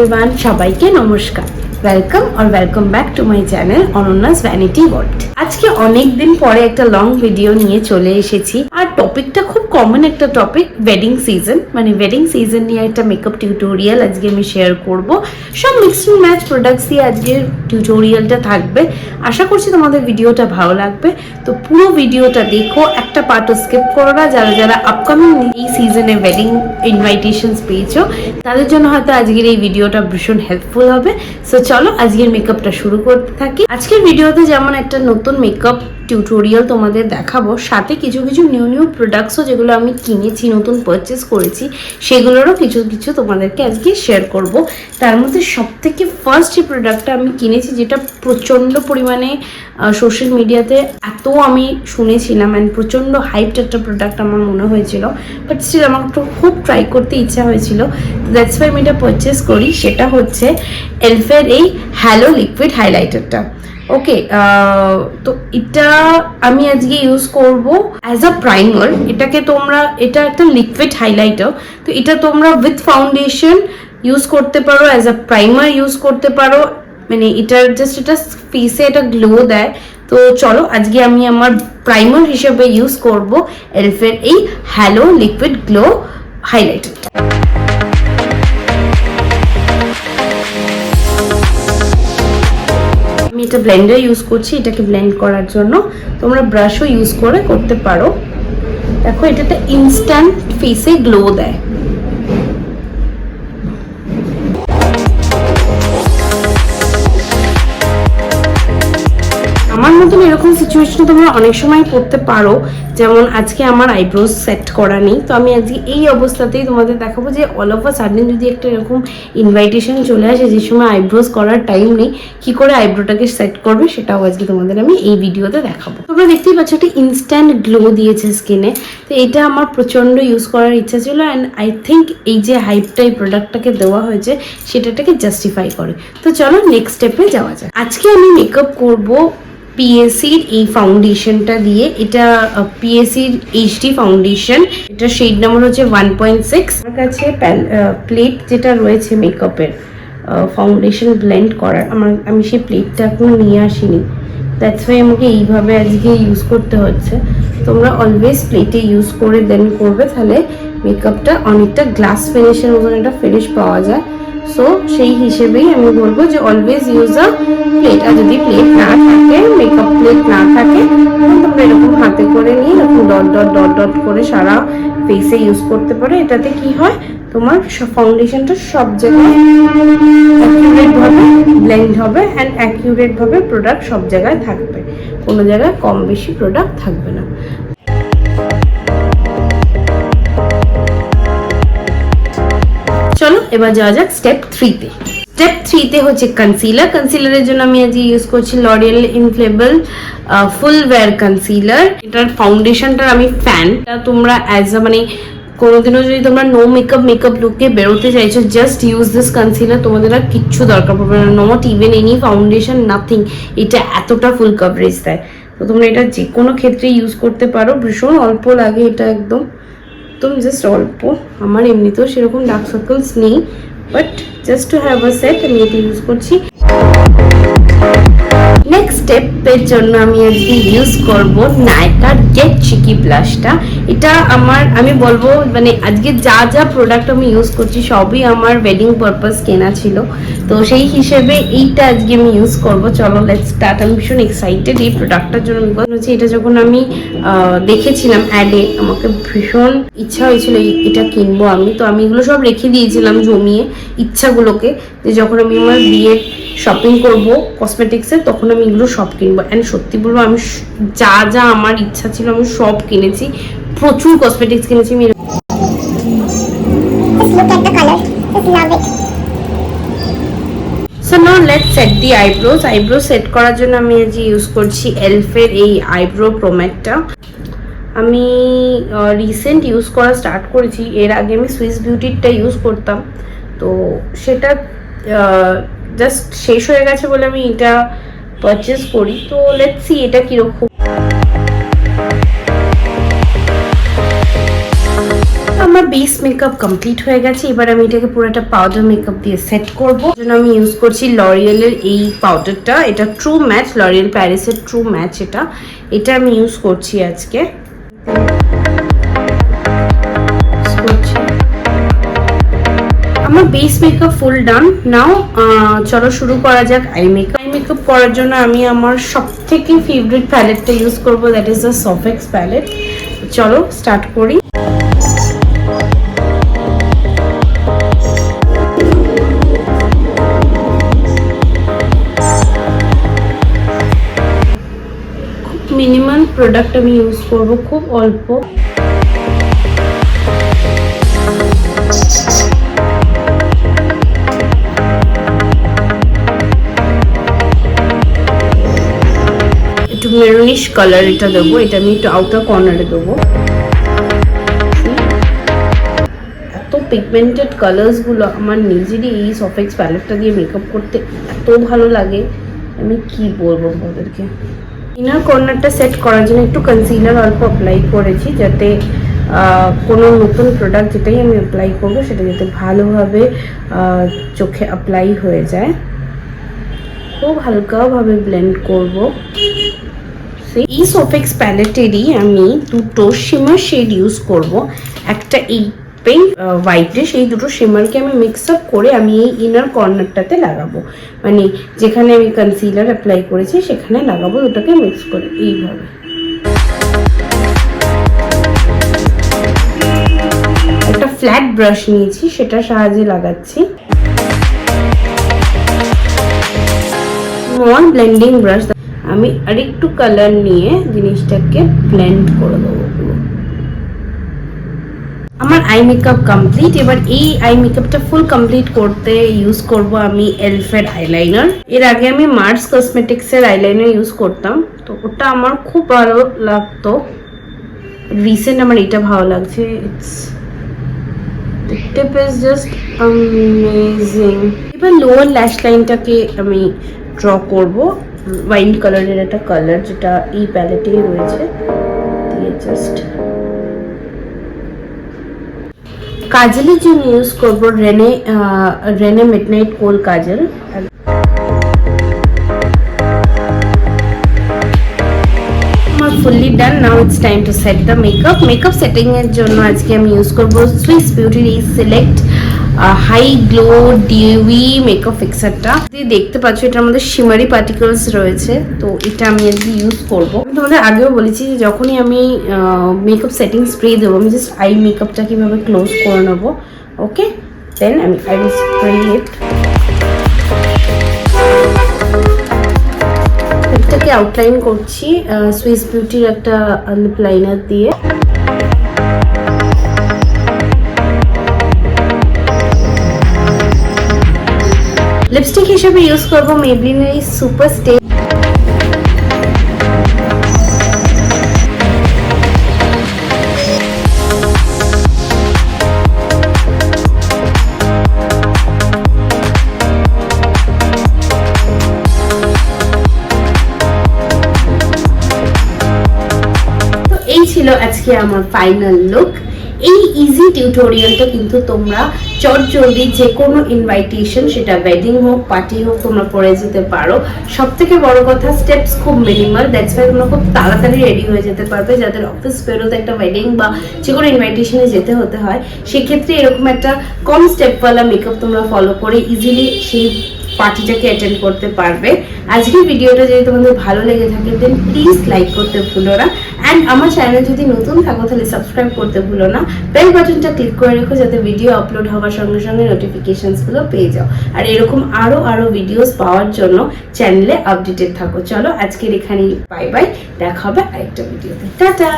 Everyone, সবাইকে নমস্কার। Welcome back to my channel অনন্যাস vanity world. আজকে অনেক দিন পরে একটা লং ভিডিও নিয়ে চলে এসেছি। আর টপিকটা খুব কমন একটা টপিক, ওয়েডিং সিজন। মানে ওয়েডিং সিজন নিয়ে একটা মেকআপ টিউটোরিয়াল আজকে আমি শেয়ার করব। সব মিক্সড অ্যান্ড ম্যাচ প্রোডাক্টস দিয়ে আজকের টিউটোরিয়ালটা থাকবে। আশা করছি তোমাদের ভিডিওটা ভালো লাগবে। তো পুরো ভিডিওটা দেখো, একটা পার্টও স্কিপ করো না। যারা যারা আপকামিং এই সিজনে ওয়েডিং ইনভাইটেশনস পেয়েছো তাদের জন্য হয়তো আজকের এই ভিডিওটা ভীষণ হেল্পফুল হবে। সো চলো আজকের মেকআপটা শুরু করতে থাকি। আজকের ভিডিওতে যেমন একটা নতুন মেকআপ টিউটোরিয়াল তোমাদের দেখাবো, সাথে কিছু কিছু নিউ প্রোডাক্টসও যেগুলো আমি কিনেছি, নতুন পারচেস করেছি, সেগুলোরও কিছু তোমাদেরকে আজকে শেয়ার করব। তার মধ্যে সবথেকে ফার্স্ট যে প্রোডাক্টটা আমি কিনেছি, যেটা প্রচণ্ড পরিমাণে সোশ্যাল মিডিয়াতে এত আমি শুনেছিলাম অ্যান্ড প্রচণ্ড হাইপড একটা প্রোডাক্ট আমার মনে হয়েছিল, বাট স্টিল আমার একটু খুব ট্রাই করতে ইচ্ছা হয়েছিল। দ্যাটস ওয়াই আমি এটা পারচেস করি। সেটা হচ্ছে এলফের এই হ্যালো লিকুইড হাইলাইটারটা। ওকে, তো এটা আমি আজকে ইউজ করব অ্যাজ আ প্রাইমার। এটা একটা লিকুইড হাইলাইটার, তো এটা তোমরা উইথ ফাউন্ডেশন ইউজ করতে পারো, অ্যাজ আ প্রাইমার ইউজ করতে পারো। মানে এটা ফেসে এটা গ্লো দেয়। তো চলো আজকে আমি আমার প্রাইমার হিসেবে ইউজ করব এলফের এই হ্যালো লিকুইড গ্লো হাইলাইটার। আমি এটা ব্লেন্ডার ইউজ করছি এটাকে ব্লেন্ড করার জন্য। তোমরা ব্রাশও ইউজ করতে পারো। দেখো, এটা ইনস্ট্যান্ট ফেসে গ্লো দেয়। আমার মতন এরকম সিচুয়েশনে তোমরা অনেক সময় পড়তে পারো, যেমন আজকে আমার আইব্রোজ সেট করা নেই। তো আমি আজকে এই অবস্থাতেই তোমাদের দেখাবো যে অল অফ আ সাডেন যদি একটা এরকম ইনভাইটেশন চলে আসে যে সময় আইব্রোজ করার টাইম নেই, কি করে আইব্রোটাকে সেট করবে সেটাও আজকে তোমাদের আমি এই ভিডিওতে দেখাবো। তোমরা দেখতেই পাচ্ছ একটা ইনস্ট্যান্ট গ্লো দিয়েছে স্কিনে। তো এটা আমার প্রচণ্ড ইউজ করার ইচ্ছা ছিল, অ্যান্ড আই থিঙ্ক এই যে হাইপটা এই প্রোডাক্টটাকে দেওয়া হয়েছে সেটাকে জাস্টিফাই করে। তো চলো নেক্সট স্টেপে যাওয়া যায়। আজকে আমি মেকআপ করবো পিএসির এই ফাউন্ডেশনটা দিয়ে। এটা পিএসির এইচডি ফাউন্ডেশন, এটা শেড নাম্বার হচ্ছে 1.6। আমার কাছে প্লেট যেটা রয়েছে মেকআপের ফাউন্ডেশন ব্লেন্ড করার, আমি সেই প্লেটটা এখনো নিয়ে আসিনি। দ্যাটস ওয়াই আমাকে এইভাবে আজকে ইউজ করতে হচ্ছে। তোমরা অলওয়েজ প্লেটে ইউজ করে দেন করবে, তাহলে মেকআপটা অনেকটা গ্লাস ফিনিশের মতন একটা ফিনিশ পাওয়া যায়। সো সেই হিসেবেই আমি বলবো যে অলওয়েজ ইউজ আ প্লেট। আর যদি প্লেট না থাকে, মেকআপ প্লেট না থাকে, তোমরা এরকম হাতে করে নিয়ে এরকম ডট করে সারা ফেসে ইউজ করতে পারো। এটাতে কি হয়, তোমার ফাউন্ডেশনটা সব জায়গায় অ্যাকিউরেটভাবে ব্লেন্ড হবে অ্যান্ড অ্যাকিউরেটভাবে প্রোডাক্ট সব জায়গায় থাকবে, কোনো জায়গায় কম বেশি প্রোডাক্ট থাকবে না। চলো এবার যাওয়া যাক স্টেপ 3-তে। স্টেপ 3-তে হচ্ছে কনসিলার। কনসিলারের জন্য আমি আজকে ইউজ করছি লরিয়েল ইনফ্লেবল ফুল ওয়্যার কনসিলার। এটার ফাউন্ডেশনটার আমি ফ্যান। তোমরা অ্যাজ আ মানে কোনোদিনও যদি তোমরা নো মেকআপ লুকে বেরোতে চাইছো, জাস্ট ইউজ দিস কনসিলার। তোমাদের আর কিচ্ছু দরকার পড়বে না, not even any foundation, nothing. এটা এতটা ফুল কভারেজ দেয়। তো তোমরা এটা যে কোনো ক্ষেত্রে ইউজ করতে পারো। ভীষণ অল্প লাগে এটা, একদম জাস্ট অল্প। আমার এমনিতেও সেরকম ডার্ক সার্কেলস নেই, but just to have a set আমি এটা ইউজ করছি। নেক্সট স্টেপের জন্য আমি আজকে ইউজ করব নাইকার গেট চিকি ব্লাশটা। এটা আমি বলবো মানে আজকে যা প্রোডাক্ট আমি ইউজ করছি সবই আমার ওয়েডিং পারপাস কেনা ছিল। তো সেই হিসেবে এইটা আজকে আমি ইউজ করব। চলো লেটস স্টার্ট। আমি ভীষণ এক্সাইটেড এই প্রোডাক্টটার জন্য। হচ্ছে এটা যখন আমি দেখেছিলাম অ্যাডে, আমাকে ভীষণ ইচ্ছা হয়েছিল এটা কিনবো আমি। তো আমি এগুলো সব রেখে দিয়েছিলাম জমিয়ে ইচ্ছাগুলোকে, যে যখন আমি আমার বিয়ের শপিং করব কসমেটিক্সের তখন আমি এগুলো সব কিনবো। অ্যান্ড সত্যি বলবো, আমি যা আমার ইচ্ছা ছিল আমি সব কিনেছি। প্রচুর কসমেটিক্স কিনেছি আমি। So now let's set the eyebrows. Eyebrow set করার জন্য আমি আজ ইউজ করছি এলফের এই আইব্রো প্রোম্যাটটা। আমি রিসেন্ট ইউজ করা স্টার্ট করেছি। এর আগে আমি সুইস বিউটিরটা ইউজ করতাম, তো সেটা জাস্ট শেষ হয়ে গেছে বলে আমি এটা পারচেস করি। তো লেটস সি এটা কিরকম। আমার বেস মেকআপ কমপ্লিট হয়ে গেছে। এবার আমি এটাকে পুরো একটা পাউডার মেকআপ দিয়ে সেট করবো। জন্য আমি ইউজ করছি লরিয়েলের এই পাউডারটা, এটা ট্রু ম্যাচ, লরিয়েল প্যারিসের ট্রু ম্যাচ। এটা আমি ইউজ করছি আজকে। আমার বেস মেকআপ ফুল ডান। নাও চলো শুরু করা যাক আই মেকআপ। আই মেকআপ করার জন্য আমি আমার সব থেকে ফেভারিট প্যালেটটা ইউজ করবো, দ্যাট ইজ দ্য সফেক্স প্যালেট। চলো স্টার্ট করি। খুব মিনিমাম প্রোডাক্ট আমি ইউজ করবো, খুব অল্প। মেরুনিশ কালার এটা দেবো, এটা আমি একটু আউটার কর্নারে দেবো। এত পিগমেন্টেড কালার্স গুলো আমার নিজেরই এই সফেক্স প্যালেটটা দিয়ে মেকআপ করতে এত ভালো লাগে, আমি কি বলবো ওদেরকে। ইনার কর্নারটা সেট করার জন্য একটু কনসিলার অল্প অ্যাপ্লাই করেছি, যাতে কোনো নতুন প্রোডাক্ট যেটাই আমি অ্যাপ্লাই করবো সেটা যাতে ভালোভাবে চোখে অ্যাপ্লাই হয়ে যায়। খুব হালকাভাবে ব্লেন্ড করব। এই সফেক্স প্যালেটেরই আমি দুটো শিমার শেড ইউজ করব। একটা এই পিঙ্ক হোয়াইটে, সেই দুটো শিমারকে আমি মিক্স আপ করে আমি এই ইনার কর্নারটাতে লাগাবো, মানে যেখানে আমি কনসিলার অ্যাপ্লাই করেছি সেখানে লাগাবো, দুটোকে মিক্স করে এইভাবে। একটা ফ্ল্যাট ব্রাশ নিয়েছি, সেটার সাহায্যে লাগাচ্ছি। স্মল ব্লেন্ডিং ব্রাশ, আমি আরেকটু কালার নিয়ে জিনিসটাকে ব্লেন্ড করে দেবো পুরো। আমার আই মেকআপ কমপ্লিট। এবার এই আই মেকআপটা ফুল কমপ্লিট করতে ইউজ করব আমি এলফের আইলাইনার। এর আগে আমি মার্স কসমেটিক্সের আইলাইনার ইউজ করতাম, তো ওটা আমার খুব ভালো লাগতো। রিসেন্ট আমার এটা ভালো লাগছে, the tip is just amazing. এবার লোয়ার ল্যাশ লাইনটাকে আমি ড্র করব। ওয়াইন কালারের একটা কালার যেটা এই প্যালেটে রয়েছে দিয়ে জাস্ট। কাজলের জন্য ইউজ করব রেনে মিডনাইট কোল কাজল। আমার fully done. Now it's time to set the makeup. Makeup setting এর জন্য আজকে আমি ইউজ করব সুইস বিউটির এই select high glow dewy makeup ফিক্সারটা। দেখতে পাচ্ছ এটার মধ্যে শিমারি পার্টিকলস রয়েছে, তো এটা আমি আজকে ইউজ করবো। আমি তোমাদের আগেও বলেছি যে যখনই আমি মেকআপ সেটিং স্প্রে দেবো, আমি জাস্ট আই মেকআপটা কিভাবে ক্লোজ করে নেবো। ওকে, দেন আমি আই উইল স্প্রে ইট। এটাকে আউটলাইন করছি সুইস বিউটির একটা লিপ লাইনার দিয়ে। লিপস্টিক হিসেবে ইউজ করব মেবলিনের সুপার স্টে। তো এই ছিল আজকে আমার ফাইনাল লুক। এই ইজি টিউটোরিয়ালটা কিন্তু তোমরা চটজলদি যে কোনো ইনভাইটেশন, সেটা ওয়েডিং হোক পার্টি হোক, তোমরা করে যেতে পারো। সব থেকে বড় কথা স্টেপস খুব মিনিমাল, দ্যাটস ওয়াই তোমরা খুব তাড়াতাড়ি রেডি হয়ে যেতে পারবে। যাদের অফিস বেরোতে একটা ওয়েডিং বা যে কোনো ইনভাইটেশনে যেতে হতে হয়, সেক্ষেত্রে এরকম একটা কম স্টেপওয়ালা মেকআপ তোমরা ফলো করে ইজিলি সেই পার্টিটাকে অ্যাটেন্ড করতে পারবে। আজকের ভিডিওটা যদি তোমাদের ভালো লেগে থাকে দেন প্লিজ লাইক করতে ভুলো না। অ্যান্ড আমার চ্যানেল যদি নতুন থাকো তাহলে সাবস্ক্রাইব করতে ভুলো না। বেল বাটনটা ক্লিক করে রেখো যাতে ভিডিও আপলোড হওয়ার সঙ্গে সঙ্গে নোটিফিকেশনসগুলো পেয়ে যাও। আর এরকম আরও ভিডিওস পাওয়ার জন্য চ্যানেলে আপডেটেড থাকো। চলো আজকের এখানেই বাই বাই, দেখা হবে আরেকটা ভিডিওতে। টাটা।